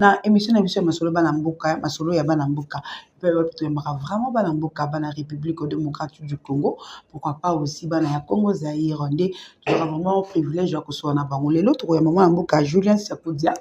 na émission na biso ya masolo bana mboka masolo ya bana mboka pe toyembaka vraiment bana mboka bana République démocratique du Congo, pourquoi pas aussi bana ya Congo Zaïre nde tozaka vraiment privilège ya kosoa na bango lelo tokoyamba mwana mboka Julien Sakudia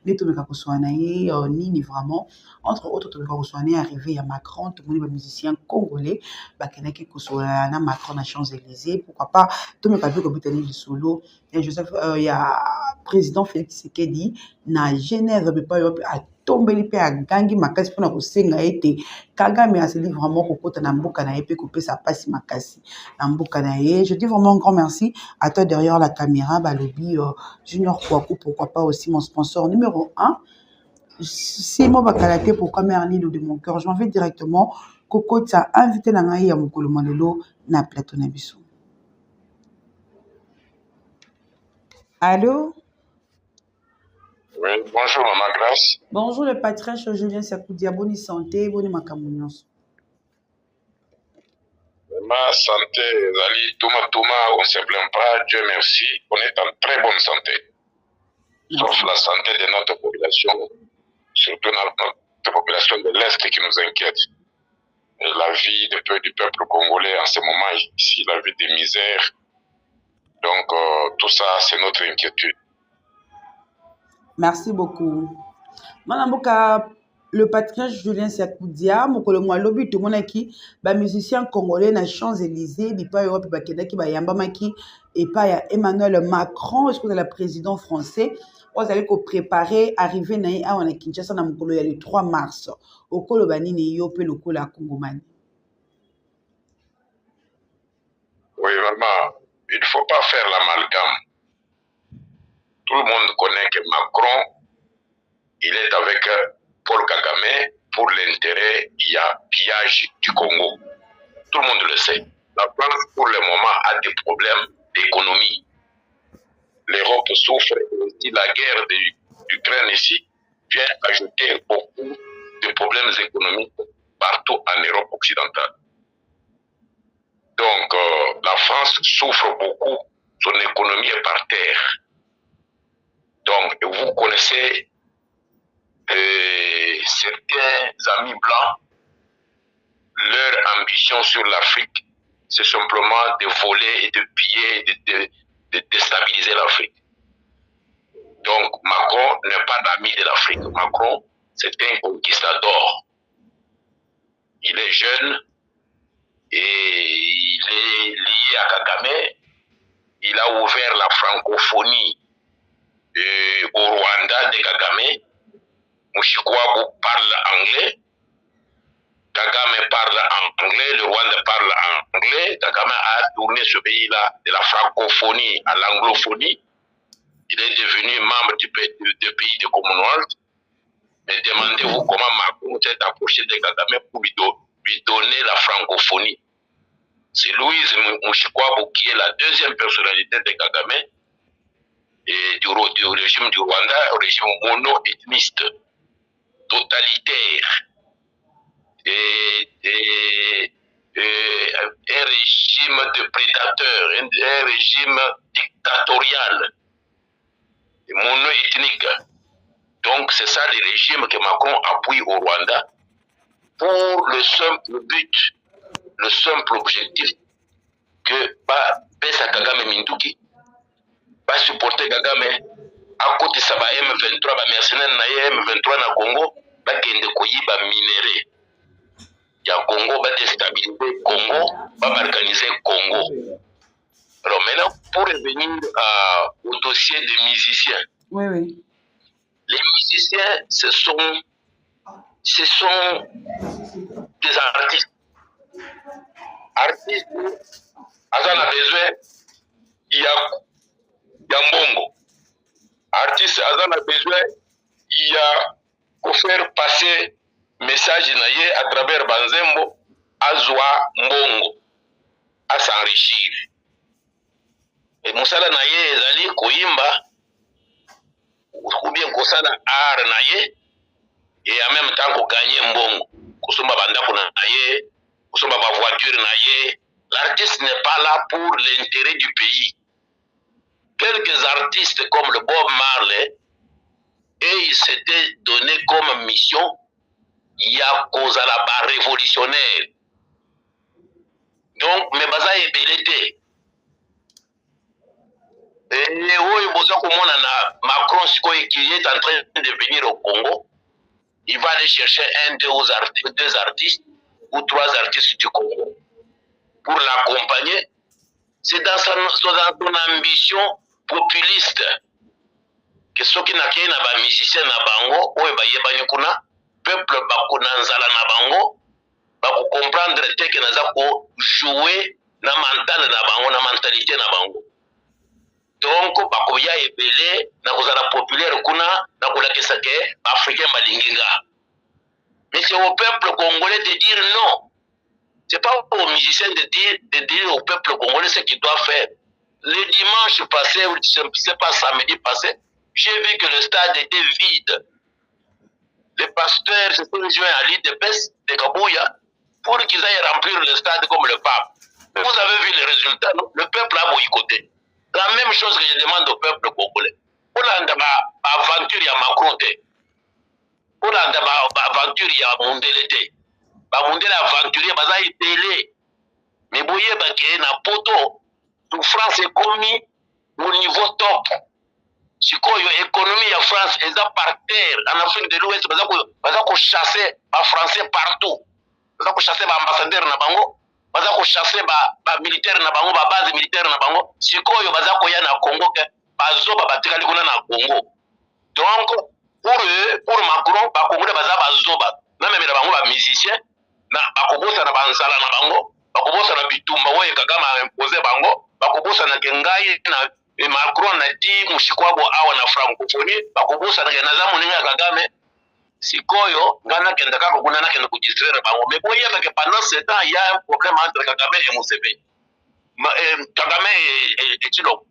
nde tomeka kosoa na ye nini vraiment entre autres tomeka kosoa na ye arrivé ya Macron tomoni ba musicien congolais bakendaki kosoa na Macron na Champs-Élysées, pourquoi pas tomeka pe kobetani lisolo ya Joseph ya président Félix Tshisekedi na Genève pe pa yo atombeli pe agangi makasi mpona kosenga ete Kagame asili vraiment kokota na mboka na ye pe kopesa pasi makasi na mboka na ye. Je dis vraiment un grand merci à toi derrière la caméra balobi Junior Kouakou, pourquoi pas aussi mon sponsor numéro 1 Simon Bakalate, pourquoi Merlino de mon cœur. Je m'en vais directement Coco t'a invité na ngai ya mokolo malelo na plateau na biso. Allô? Oui, bonjour Maman Grâce. Bonjour le patriarche Julien Sakudia, bonne santé, bonne makamunios. Ma santé, Zali, Touma, on ne se plaint pas, Dieu merci, on est en très bonne santé. Sauf la santé de notre population, surtout notre population de l'Est qui nous inquiète. Et la vie du peuple congolais en ce moment ici, la vie des misères. Donc tout ça, c'est notre inquiétude. Merci beaucoup. Manamboka, le patriarche Julien Sakudia, mokolo mwalobi tout monaki, ba musicien congolais na Champs-Élysées, bipa Europe bakendaki ba yambamaki et pas ya Emmanuel Macron, est-ce que c'est le président français, vous allez préparer arriver na a Kinshasa na mokolo ya le 3 mars. Okolo banini yo pe lokola Kongomani. Oui, vraiment, il ne faut pas faire l'amalgame. Tout le monde connaît que Macron, il est avec Paul Kagame pour l'intérêt, il y a pillage du Congo. Tout le monde le sait. La France, pour le moment, a des problèmes d'économie. L'Europe souffre et aussi la guerre d'Ukraine ici vient ajouter beaucoup de problèmes économiques partout en Europe occidentale. Donc, la France souffre beaucoup, son économie est par terre. Donc, vous connaissez certains amis blancs, leur ambition sur l'Afrique, c'est simplement de voler et de piller, de déstabiliser l'Afrique. Donc, Macron n'est pas l'ami de l'Afrique. Macron, c'est un conquistador. Il est jeune et il est lié à Kagame. Il a ouvert la francophonie au Rwanda de Kagame. Mouchikouabou parle anglais. Kagame parle anglais, le Rwanda parle anglais. Kagame a tourné ce pays-là de la francophonie à l'anglophonie. Il est devenu membre du pays de Commonwealth. Mais demandez-vous comment Macron s'est approché de Kagame pour lui donner la francophonie. C'est Louise Mouchikouabou qui est la deuxième personnalité de Kagame et du régime du Rwanda, un régime mono-ethniste, totalitaire, et un régime de prédateurs, un régime dictatorial, mono-ethnique. Donc c'est ça le régime que Macron appuie au Rwanda pour le simple but, le simple objectif que Pesa Kagame Minduki va supporter Kagame à côté de M23, ba mercenaires na M23 na Congo, ba kende koyiba minéré. Ya Congo va déstabiliser Congo, va balkaniser Congo. Alors maintenant, pour revenir au dossier des musiciens. Oui, oui. Les musiciens, ce sont des artistes. Artistes, Azan a besoin, il y a Mbongo. Artiste, Azan a besoin, il y a pour faire passer message naye à travers Banzembo, Azwa Mbongo, à s'enrichir. Et Moussala naye, Zali, Koimba, ou bien Kosala art naye, et en même temps qu'on gagne Mbongo. Kusumba Bandako naye, Kusumba ma voiture naye. L'artiste n'est pas là pour l'intérêt du pays. Quelques artistes comme le Bob Marley et il s'était donné comme mission Yakozala révolutionnaire. Donc, mais baza ebelete. Et Macron, qui est en train de venir au Congo, il va aller chercher deux artistes ou trois artistes du Congo pour l'accompagner. C'est dans son ambition populiste que ceux qui n'ont pas musicien na bango, ou ba kuna peuple bakuna nzala na bango, ba comprendre que naza ko jouer na mental na bango, na mentalité na bango. Donc bakoya ebele na kozala populaire kuna na kolakisa ke africain balinginga. Mais c'est au peuple congolais de dire non. C'est pas aux musiciens de dire au peuple congolais ce qu'il doit faire. Le dimanche passé, ou c'est pas samedi passé, j'ai vu que le stade était vide. Les pasteurs se sont joints à l'île de Kabouya pour qu'ils aillent remplir le stade comme le pape. Vous avez vu les résultats, non? Le peuple a boycotté. La même chose que je demande au peuple congolais. Pour l'aventure, il y a Macron. Pour l'aventure, il y a Mondelete. Mondele aventurier, baza télé. Mais boye baké na poto. La France est commis au niveau top. Si l'économie de France est par terre, en Afrique de l'Ouest, baza ko chasser les Français partout. Baza ko chasser les ambassadeurs na bango. Baza ko chasser les militaires na bango, les bases militaires na bango. Si baza ko ya na Congo, bazo batikali kuna na Congo. Donc, pour eux, pour Macron, les Congolais baza bazoba. Même les bango ba musiciens, na bakobosa na banzala na bango, bakobosa na bitumba oye Kagame a imposé bango, bakobosa na kengai na Macron na di mushikwabo awa na francophonie, bakobosa na kenaza muninga Kagame. Sikoyo ngana kenda kako kuna na kenda kudistraire bango. Mais boye que pendant ce temps il y a un problème entre Kagame et Museveni. Kagame et Tshilombo,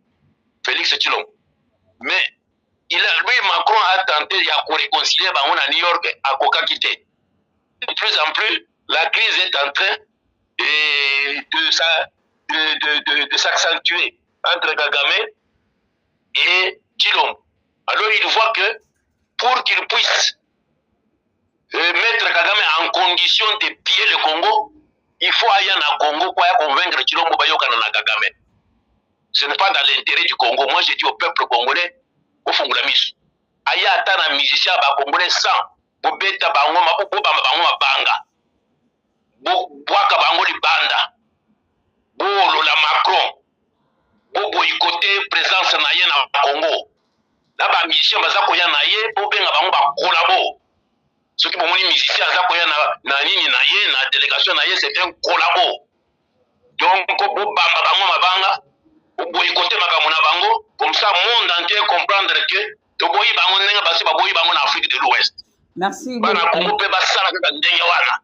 Félix Tshilombo. Mais lui Macron a tenté de réconcilier bango na New York à Coca quitté. De plus en plus, la crise est en train de s'accentuer entre Kagame et Tshilombo. Alors il voit que pour qu'il puisse mettre Kagame en condition de piller le Congo, il faut aller en Congo pour convaincre Tshilombo Bayokana na Kagame. Ce n'est pas dans l'intérêt du Congo. Moi, j'ai dit au peuple congolais, au Fongulamis, aïe atana musicien congolais sans, pour beta bango, pour bango banga. Boaka bango li banda bo la Macron bo boycotté présence na ye na Congo na ba musicien baza koya na ye bo benga bango ba collabo ce qui bomoni musicien aza koya na nini na ye na délégation na ye c'est un collabo donc bo bamba bango mabanga bo boycotté makambo na bango comme ça monde entier comprendre que to boyi bango nenga basi ba boyi bango na Afrique de l'Ouest. Merci bana Congo pe ba sala ka ndenge wana.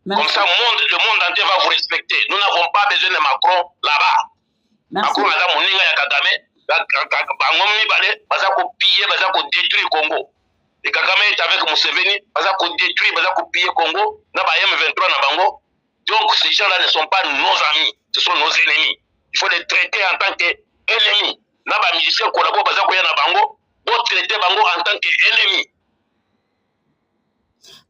Comme ça, le monde entier va vous respecter. Nous n'avons pas besoin de Macron là-bas. Macron a mon ninga ya Kagame, bangomi balé, baza ko piller, baza ko détruire Congo. Et Kagame est avec Museveni, baza ko détruire, baza ko piller Congo, na ba M23 na bango. Donc ces gens-là ne sont pas nos amis, ce sont nos ennemis. Il faut les traiter en tant qu'ennemis. Na ba musicien collabo baza ko ya na bango, pour traiter bango en tant qu'ennemis.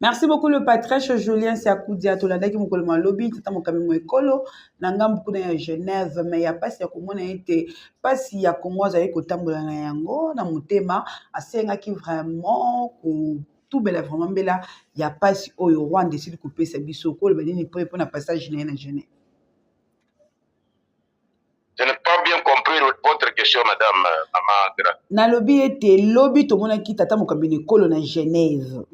Merci beaucoup le patriarche Julien Siakoudia tolandaki mokolo malobi tata mokami moekolo na ngambu kuna ya Genève mais ya pasi ya komona ete pasi ya Congo azali kotambola na yango na motema asengaki vraiment kotubela vraiment mbela ya pasi oyo Rwanda esili kopesa biso koloba nini po na passage na ye na Genève. Je n'ai pas bien compris votre question, madame Amagra. Nalobi ete lobi tomonaki tata mokami moekolo na Genève.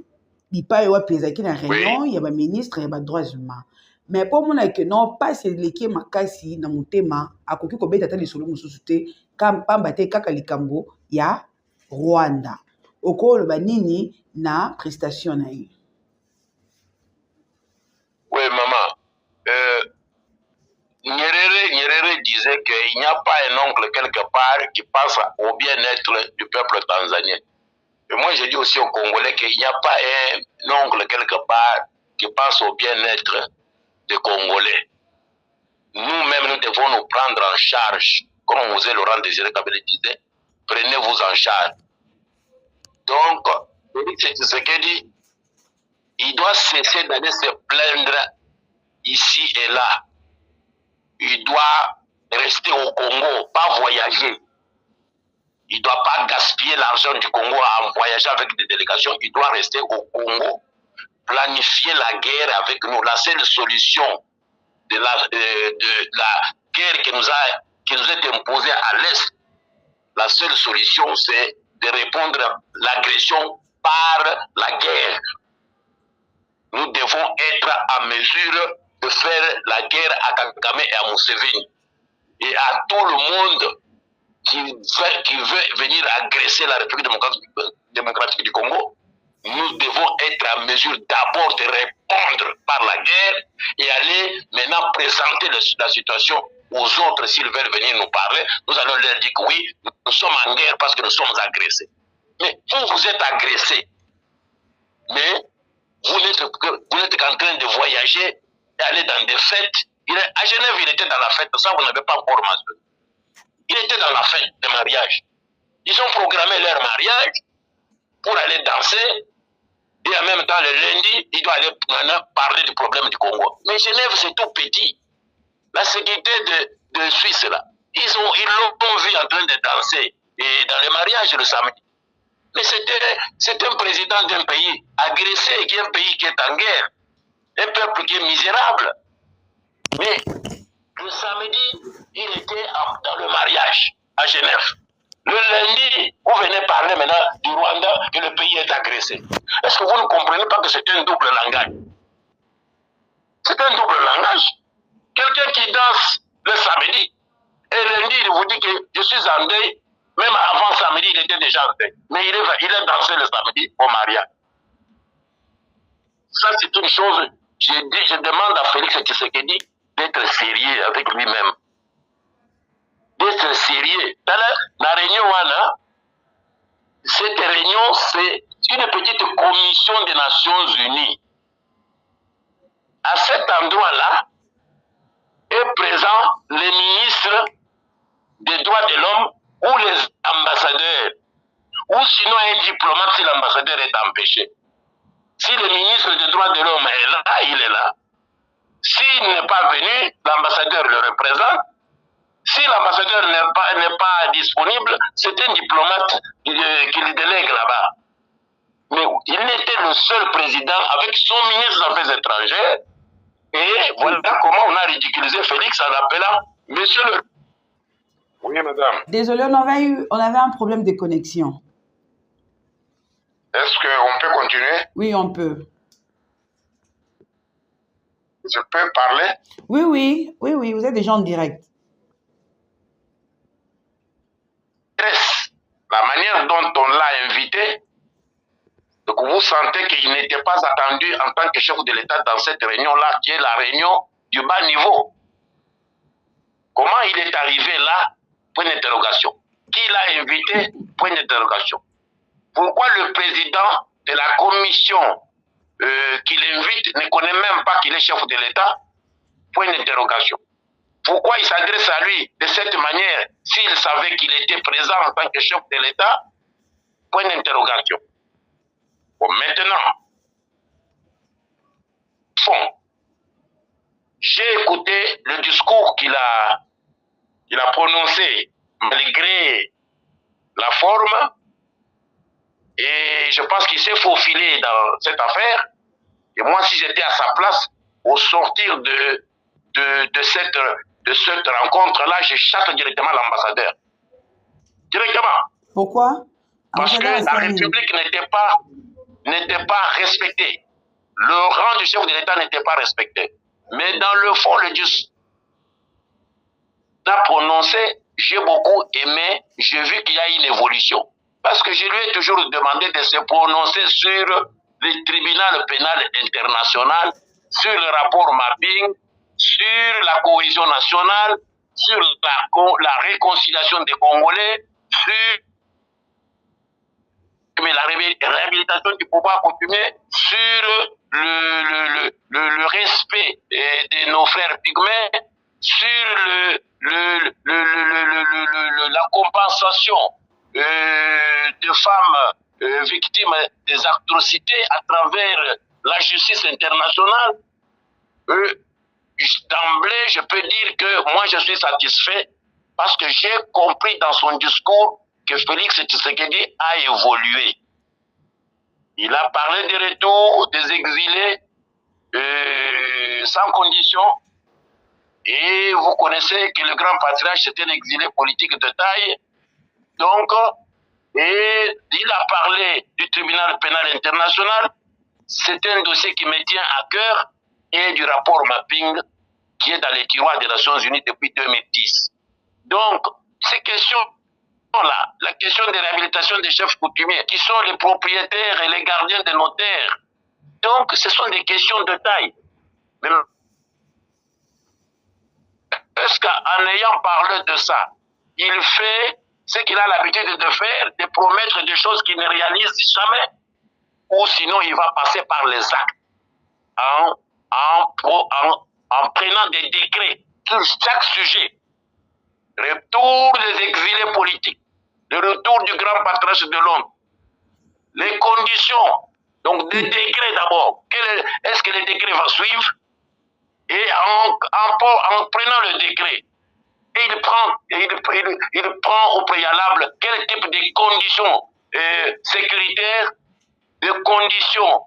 Il pas y qui na réunion il y a ba ministre il y a ba droits humains mais pour mon que non pas c'est leki makasi na motema akoki ko beta tali solo mususu te kam pamba te kaka likambo ya Rwanda okolo ba nini na prestation na yi. Oui maman, Nyerere disait qu'il n'y a pas un oncle quelque part qui pense au bien-être du peuple tanzanien. Et moi, je dis aussi aux Congolais qu'il n'y a pas un oncle quelque part qui pense au bien-être des Congolais. Nous-mêmes, nous devons nous prendre en charge. Comme Mosé Laurent Désiré Kabila disait, prenez-vous en charge. Donc, Félix Tshisekedi, il doit cesser d'aller se plaindre ici et là. Il doit rester au Congo, pas voyager. Il ne doit pas gaspiller l'argent du Congo en voyageant avec des délégations. Il doit rester au Congo, planifier la guerre avec nous. La seule solution de la guerre qui nous est imposée à l'Est, la seule solution, c'est de répondre à l'agression par la guerre. Nous devons être en mesure de faire la guerre à Kagame et à Museveni. Et à tout le monde qui veut venir agresser la République démocratique du Congo, nous devons être en mesure d'abord de répondre par la guerre et aller maintenant présenter la situation aux autres s'ils veulent venir nous parler. Nous allons leur dire que oui, nous sommes en guerre parce que nous sommes agressés. Mais vous êtes agressés. Mais vous n'êtes qu'en train de voyager et aller dans des fêtes. À Genève, il était dans la fête. Ça, vous n'avez pas encore mentionné. Il était dans la fête de mariage. Ils ont programmé leur mariage pour aller danser. Et en même temps, le lundi, il doit aller maintenant parler du problème du Congo. Mais Genève, c'est tout petit. La sécurité de Suisse, là, ils l'ont vu en train de danser et dans le mariage le samedi. Mais c'est un président d'un pays agressé, qui est un pays qui est en guerre. Un peuple qui est misérable. Mais le samedi, il était dans le mariage à Genève. Le lundi, vous venez parler maintenant du Rwanda que le pays est agressé. Est-ce que vous ne comprenez pas que c'est un double langage? C'est un double langage. Quelqu'un qui danse le samedi, et lundi, il vous dit que je suis en deuil. Même avant samedi, il était déjà en deuil. Mais il est dansé le samedi au mariage. Ça, c'est une chose. Je demande à Félix Tshisekedi d'être sérieux avec lui-même. D'être sérieux. Dans la réunion, cette réunion, c'est une petite commission des Nations Unies. À cet endroit-là, est présent les ministres des droits de l'homme ou les ambassadeurs, ou sinon un diplomate si l'ambassadeur est empêché. Si le ministre des droits de l'homme est là, il est là. S'il n'est pas venu, l'ambassadeur le représente. Si l'ambassadeur n'est pas disponible, c'est un diplomate qui le délègue là-bas. Mais il était le seul président avec son ministre des Affaires étrangères. Et voilà comment on a ridiculisé Félix en appelant Monsieur le... Oui, madame. Désolé, on avait un problème de connexion. Est-ce qu'on peut continuer? Oui, on peut. Je peux parler? Oui, vous êtes déjà en direct. La manière dont on l'a invité, donc vous sentez qu'il n'était pas attendu en tant que chef de l'État dans cette réunion-là, qui est la réunion du bas niveau. Comment il est arrivé là? Point d'interrogation. Qui l'a invité? Point d'interrogation. Pourquoi le président de la commission qui l'invite ne connaît même pas qu'il est chef de l'État? Point d'interrogation. Pourquoi il s'adresse à lui de cette manière s'il savait qu'il était présent en tant que chef de l'État? Point d'interrogation. Bon, maintenant, j'ai écouté le discours qu'il a prononcé malgré la forme et je pense qu'il s'est faufilé dans cette affaire. Et moi, si j'étais à sa place, au sortir de cette rencontre-là, je chasse directement l'ambassadeur. Directement. Pourquoi? Parce que la République n'était pas respectée. Le rang du chef de l'État n'était pas respecté. Mais dans le fond, le discours a prononcé, j'ai beaucoup aimé, j'ai vu qu'il y a une évolution. Parce que je lui ai toujours demandé de se prononcer sur le tribunal pénal international, sur le rapport mapping, sur la cohésion nationale, sur la réconciliation des Congolais, sur la réhabilitation du pouvoir coutumier, sur le respect de nos frères pygmées, sur la compensation de femmes victimes des atrocités à travers la justice internationale, d'emblée, je peux dire que moi, je suis satisfait parce que j'ai compris dans son discours que Félix Tshisekedi a évolué. Il a parlé du retour des exilés sans condition. Et vous connaissez que le grand patriarche, c'était un exilé politique de taille. Donc, et il a parlé du tribunal pénal international. C'est un dossier qui me tient à cœur et du rapport mapping qui est dans les tiroirs des Nations Unies depuis 2010. Donc, ces questions-là, la question de réhabilitation des chefs coutumiers, qui sont les propriétaires et les gardiens des notaires. Donc, ce sont des questions de taille. Mais est-ce qu'en ayant parlé de ça, il fait ce qu'il a l'habitude de faire, de promettre des choses qu'il ne réalise jamais, ou sinon il va passer par les actes en prenant des décrets sur chaque sujet. Retour des exilés politiques, le retour du grand patriarche de Londres, les conditions, donc des décrets d'abord. Est-ce que le décret va suivre? Et en prenant le décret, il prend au préalable quel type de conditions sécuritaires, de conditions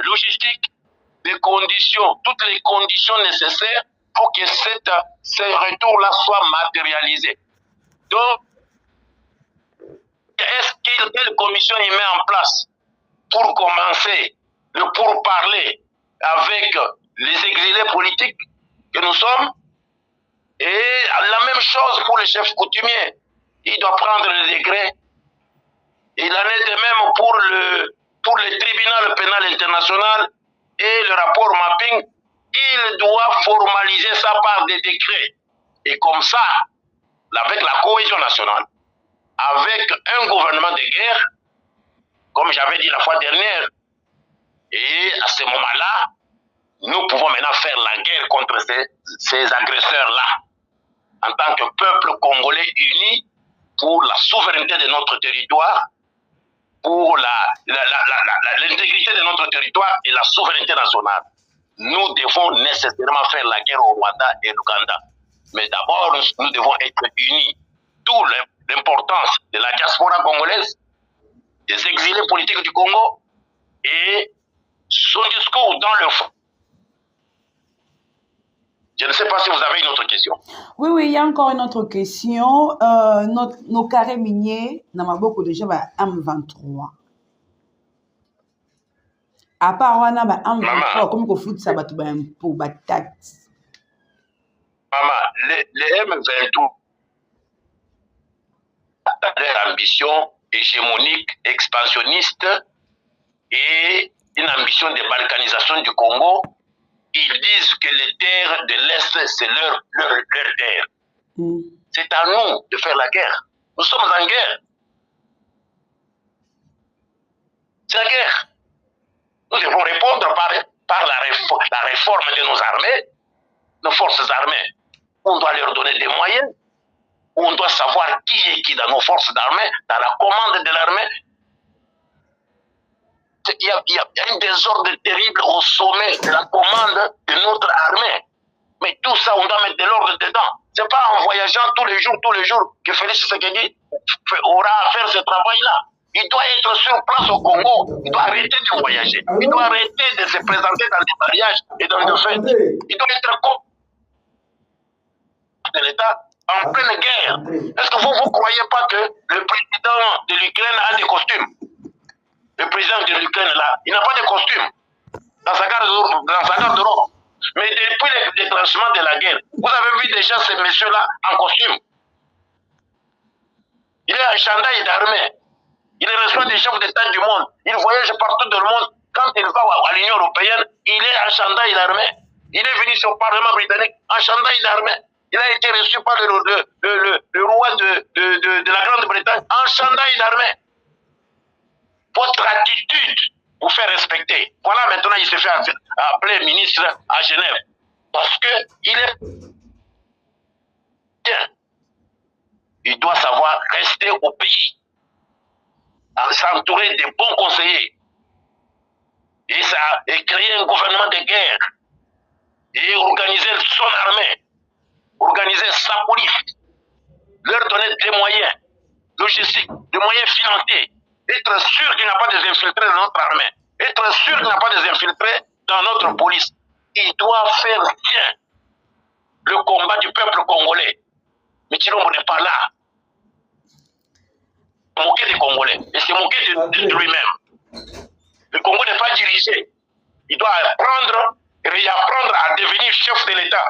logistiques, des conditions, toutes les conditions nécessaires pour que ce retour-là soit matérialisé. Donc, quelle commission il met en place pour commencer le pourparler avec les exilés politiques que nous sommes? Et la même chose pour les chefs coutumiers. Il doit prendre le décret. Il en est de même pour le tribunal pénal international et le rapport mapping. Il doit formaliser ça par des décrets. Et comme ça, avec la cohésion nationale, avec un gouvernement de guerre, comme j'avais dit la fois dernière, et à ce moment-là, nous pouvons maintenant faire la guerre contre ces agresseurs-là, en tant que peuple congolais uni pour la souveraineté de notre territoire, pour l'intégrité de notre territoire et la souveraineté nationale. Nous devons nécessairement faire la guerre au Rwanda et à l'Ouganda. Mais d'abord, nous devons être unis. D'où l'importance de la diaspora congolaise, des exilés politiques du Congo et son discours dans le fond. Je ne sais pas si vous avez une autre question. Oui, il y a encore une autre question. Nos carrés miniers, dans ma beaucoup déjà, M23. À part wana ba M23, comme qu'on fout ça, pour batat. Maman, les M23 leur ambition hégémonique, expansionniste et une ambition de balkanisation du Congo. Ils disent que les terres de l'Est, c'est leur terre. C'est à nous de faire la guerre. Nous sommes en guerre. C'est la guerre. Nous devons répondre par la réforme de nos armées, nos forces armées. On doit leur donner des moyens. On doit savoir qui est qui dans nos forces d'armée, dans la commande de l'armée. Il y a un désordre terrible au sommet de la commande de notre armée. Mais tout ça, on doit mettre de l'ordre dedans. Ce n'est pas en voyageant tous les jours que Félix Tshisekedi aura à faire ce travail-là. Il doit être sur place au Congo. Il doit arrêter de voyager. Il doit arrêter de se présenter dans des mariages et dans des fêtes. Il doit être contre de l'État en pleine guerre. Est-ce que vous ne croyez pas que le président de l'Ukraine a des costumes? Le président de l'Ukraine, là, il n'a pas de costume dans sa garde-robe. Mais depuis le déclenchement de la guerre, vous avez vu déjà ces messieurs-là en costume. Il est un chandail d'armée. Il reçoit des chefs d'État du monde. Il voyage partout dans le monde. Quand il va à l'Union européenne, il est en chandail d'armée. Il est venu sur le Parlement britannique en chandail d'armée. Il a été reçu par le roi de la Grande-Bretagne en chandail d'armée. Votre attitude vous fait respecter. Voilà, maintenant, il se fait appeler ministre à Genève. Parce qu'il est bien. il doit savoir rester au pays, s'entourer de bons conseillers, et créer un gouvernement de guerre, et organiser son armée, organiser sa police, leur donner des moyens logistiques, des moyens financiers, être sûr qu'il n'y a pas des infiltrés dans notre armée, être sûr qu'il n'y a pas des infiltrés dans notre police. Il doit faire bien le combat du peuple congolais. Mais Tshilombo n'est pas là. Moquer des Congolais. Et c'est moquer de lui-même. Le Congo n'est pas dirigé. Il doit apprendre et réapprendre à devenir chef de l'État,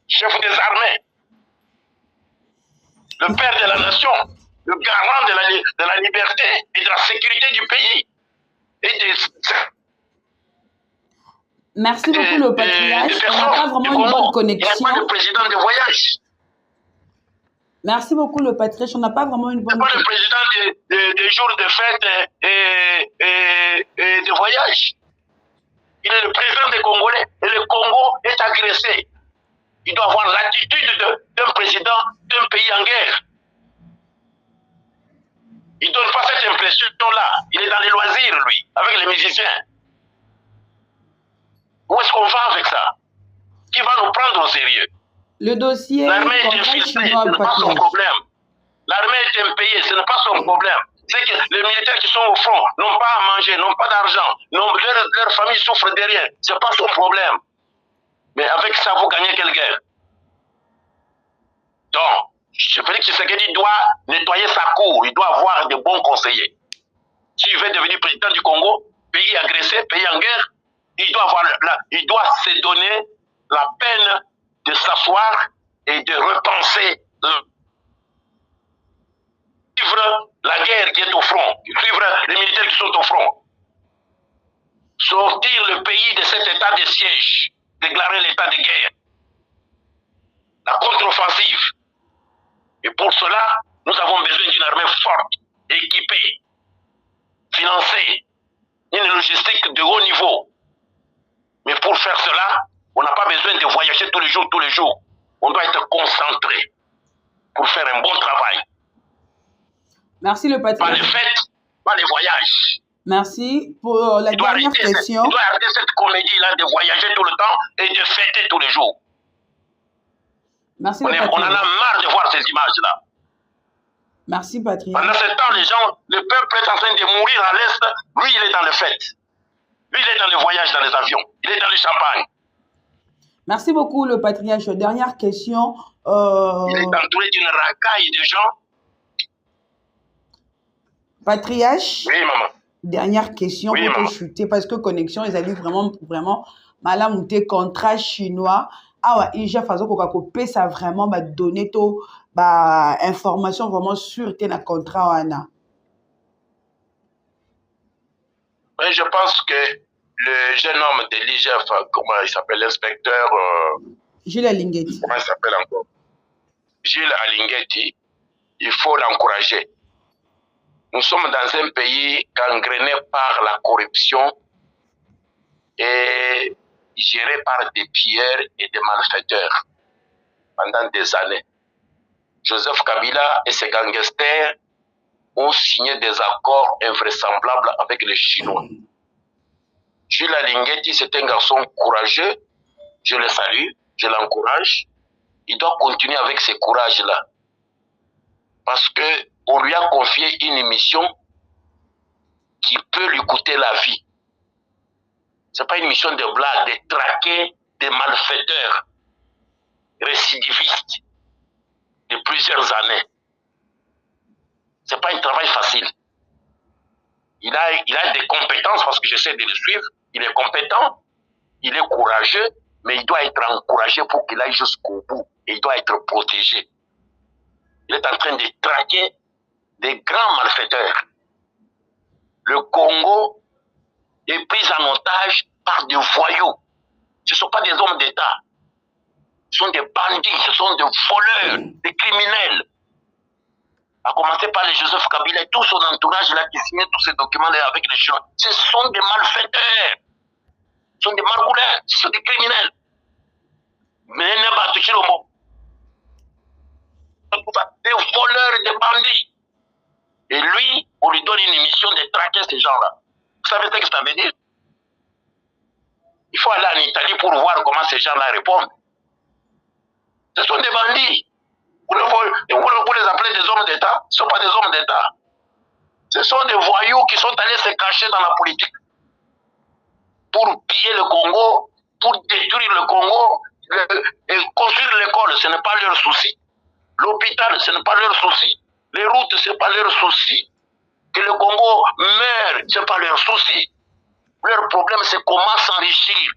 chef des armées, le père de la nation, le garant de la liberté et de la sécurité du pays. Merci beaucoup le patriarche. On n'a pas vraiment une bonne connexion. Il n'y a pas de président de voyage. Merci beaucoup le patriarche. On n'a pas vraiment une bonne connexion. Il n'y a pas de président des jours de fête et de voyage. Il est le président des Congolais et le Congo est agressé. Il doit avoir l'attitude d'un président d'un pays en guerre. Il ne donne pas cette impression-là. Il est dans les loisirs, lui, avec les musiciens. Où est-ce qu'on va avec ça? Qui va nous prendre au sérieux? Le dossier l'armée est infiltrée, ce n'est pas son problème. L'armée est impayée, ce n'est pas son problème. C'est que les militaires qui sont au front n'ont pas à manger, n'ont pas d'argent, leur famille souffre de rien. Ce n'est pas son problème. Mais avec ça, vous gagnez quelle guerre? Donc, Félix Tshisekedi doit nettoyer sa cour, il doit avoir de bons conseillers. S'il veut devenir président du Congo, pays agressé, pays en guerre, il doit se donner la peine de s'asseoir et de repenser, suivre la guerre qui est au front, suivre les militaires qui sont au front, sortir le pays de cet état de siège, déclarer l'état de guerre, la contre-offensive. Et pour cela, nous avons besoin d'une armée forte, équipée, financée, une logistique de haut niveau. Mais pour faire cela, on n'a pas besoin de voyager tous les jours. On doit être concentré pour faire un bon travail. Merci le patron. Pas les fêtes, pas les voyages. Merci pour la dernière question. Il doit arrêter cette comédie-là de voyager tout le temps et de fêter tous les jours. Merci on en a marre de voir ces images-là. Merci Patrick. Pendant ce temps, le peuple est en train de mourir à l'Est. Lui, il est dans les fêtes. Lui, il est dans les voyages, dans les avions. Il est dans le champagne. Merci beaucoup, le patriarche. Dernière question. Il est entouré d'une racaille de gens. Patriarche. Oui, maman. Dernière question pour te chuter parce que connexion, ils allaient vraiment mal monter contrat chinois. Ah ouais, il a fait que ça vraiment donner to information vraiment sûre que le contrat wana. Oui, je pense que le jeune homme de l'IGF, comment il s'appelle, l'inspecteur Gilles Alinguetti. Comment il s'appelle encore? Gilles Alinguetti, il faut l'encourager. Nous sommes dans un pays gangréné par la corruption et géré par des pilleurs et des malfaiteurs pendant des années. Joseph Kabila et ses gangsters ont signé des accords invraisemblables avec les Chinois. Jules Alinguetti, c'est un garçon courageux. Je le salue, je l'encourage. Il doit continuer avec ce courage-là. Parce qu'on lui a confié une mission qui peut lui coûter la vie. Ce n'est pas une mission de blague, de traquer des malfaiteurs récidivistes de plusieurs années. Ce n'est pas un travail facile. Il a des compétences parce que j'essaie de le suivre. Il est compétent, il est courageux, mais il doit être encouragé pour qu'il aille jusqu'au bout. Et il doit être protégé. Il est en train de traquer des grands malfaiteurs. Le Congo est pris en otage par des voyous. Ce ne sont pas des hommes d'État. Ce sont des bandits, ce sont des voleurs, des criminels. À commencer par les Joseph Kabila et tout son entourage là qui signait tous ces documents là avec les Chinois. Ce sont des malfaiteurs. Ce sont des margoulins, ce sont des criminels. Mais ne pas toucher le mot. des voleurs et des bandits. Et lui, on lui donne une mission de traquer ces gens-là. Vous savez ce que ça veut dire? Il faut aller en Italie pour voir comment ces gens-là répondent. Ce sont des bandits. Vous les appelez des hommes d'État? Ce ne sont pas des hommes d'État. Ce sont des voyous qui sont allés se cacher dans la politique pour piller le Congo, pour détruire le Congo, et construire l'école, ce n'est pas leur souci. L'hôpital, ce n'est pas leur souci. Les routes, ce n'est pas leur souci. Que le Congo meure, ce n'est pas leur souci. Leur problème, c'est comment s'enrichir.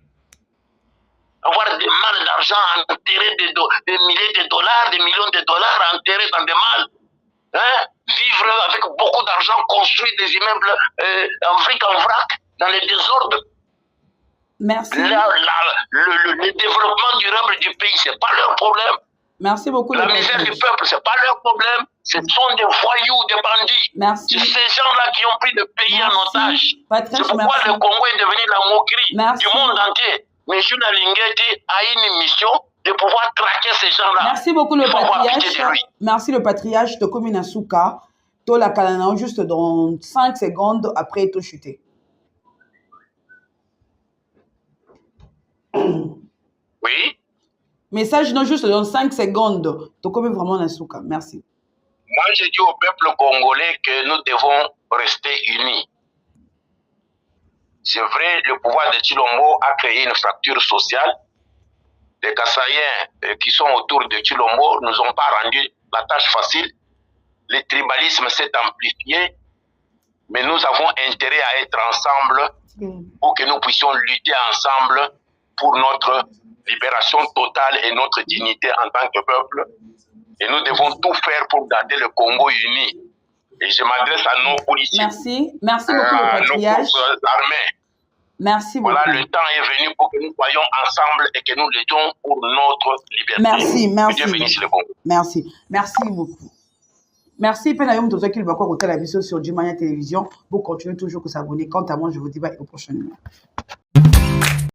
Avoir des malles d'argent enterrés, des milliers de dollars, des millions de dollars enterrés dans des malles. Hein? Vivre avec beaucoup d'argent, construire des immeubles en fric, en vrac, dans les désordres. Merci. Le développement durable du pays, ce n'est pas leur problème. Merci beaucoup. La misère du peuple, ce n'est pas leur problème. Ce sont des voyous, des bandits. Merci. C'est ces gens-là qui ont pris le pays en otage. C'est pourquoi le Congo est devenu la moquerie du monde entier. Mais Jules Alingeti a une mission de pouvoir traquer ces gens-là. Merci beaucoup le patriarche. Merci le patriarche de Komina Souka. To la Kalana, juste dans 5 secondes après tout chuter. Oui. Message non juste dans 5 secondes. To comme vraiment la Souka. Merci. Moi, je dis au peuple congolais que nous devons rester unis. C'est vrai, le pouvoir de Tshilombo a créé une fracture sociale. Les Kassaïens qui sont autour de Tshilombo ne nous ont pas rendu la tâche facile. Le tribalisme s'est amplifié, mais nous avons intérêt à être ensemble pour que nous puissions lutter ensemble pour notre libération totale et notre dignité en tant que peuple. Et nous devons tout faire pour garder le Congo uni. Et je m'adresse à nos policiers. Merci. Merci beaucoup, le patriarche. Nos forces armées. Merci beaucoup. Voilà, le temps est venu pour que nous soyons ensemble et que nous luttions pour notre liberté. Merci, merci. Que Dieu bénisse le Congo. Merci. Merci beaucoup. Merci, Penayom, tous ceux qui vont côté la vision sur Jumania Télévision. Vous continuez toujours à vous abonner. Quant à moi, je vous dis bye au prochain numéro.